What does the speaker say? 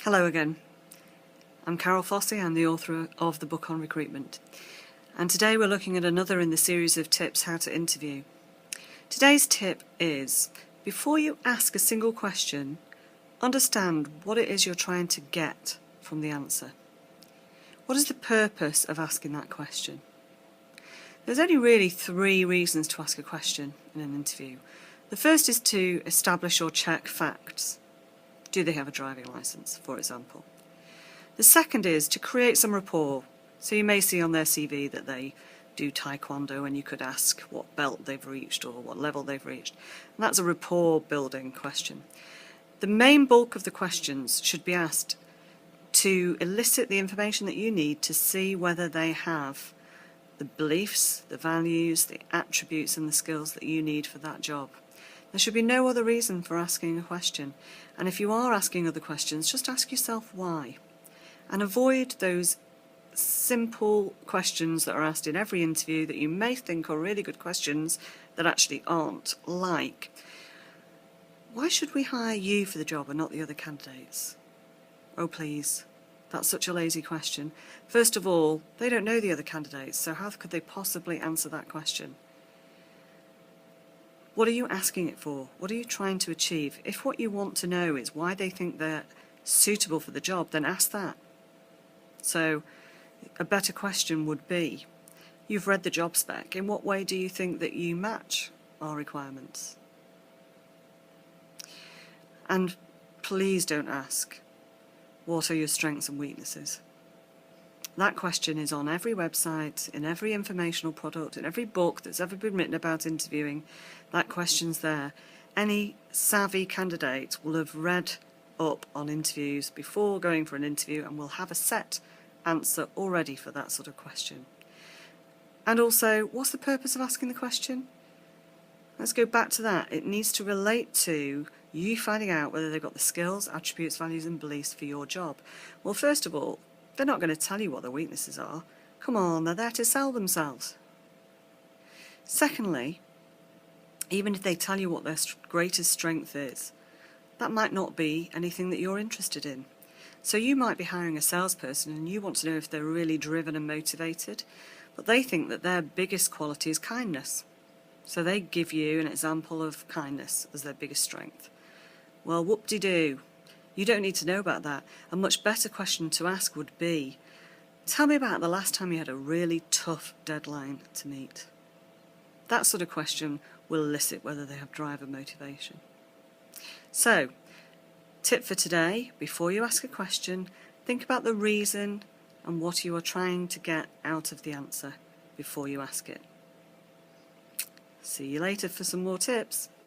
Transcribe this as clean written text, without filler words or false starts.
Hello again. I'm Carol Fossey, I'm the author of the book on recruitment. And today we're looking at another in the series of tips how to interview. Today's tip is, before you ask a single question, understand what it is you're trying to get from the answer. What is the purpose of asking that question? There's only really 3 reasons to ask a question in an interview. The first is to establish or check facts. Do they have a driving licence, for example? The second is to create some rapport. So you may see on their CV that they do taekwondo, and you could ask what belt they've reached or what level they've reached. And that's a rapport building question. The main bulk of the questions should be asked to elicit the information that you need to see whether they have the beliefs, the values, the attributes and the skills that you need for that job. There should be no other reason for asking a question. And if you are asking other questions, just ask yourself why. And avoid those simple questions that are asked in every interview that you may think are really good questions that actually aren't. Like, why should we hire you for the job and not the other candidates? Oh please, that's such a lazy question. First of all, they don't know the other candidates, so how could they possibly answer that question? What are you asking it for? What are you trying to achieve? If what you want to know is why they think they're suitable for the job, then ask that. So a better question would be, you've read the job spec. In what way do you think that you match our requirements? And please don't ask, what are your strengths and weaknesses? That question is on every website, in every informational product, in every book that's ever been written about interviewing. That question's there. Any savvy candidate will have read up on interviews before going for an interview and will have a set answer already for that sort of question. And also, what's the purpose of asking the question? Let's go back to that. It needs to relate to you finding out whether they've got the skills, attributes, values and beliefs for your job. Well, first of all, they're not going to tell you what their weaknesses are. Come on, they're there to sell themselves. Secondly, even if they tell you what their greatest strength is, that might not be anything that you're interested in. So you might be hiring a salesperson and you want to know if they're really driven and motivated, but they think that their biggest quality is kindness. So they give you an example of kindness as their biggest strength. Well, whoop-de-doo. You don't need to know about that. A much better question to ask would be, tell me about the last time you had a really tough deadline to meet. That sort of question will elicit whether they have drive or motivation. So, tip for today, before you ask a question, think about the reason and what you are trying to get out of the answer before you ask it. See you later for some more tips.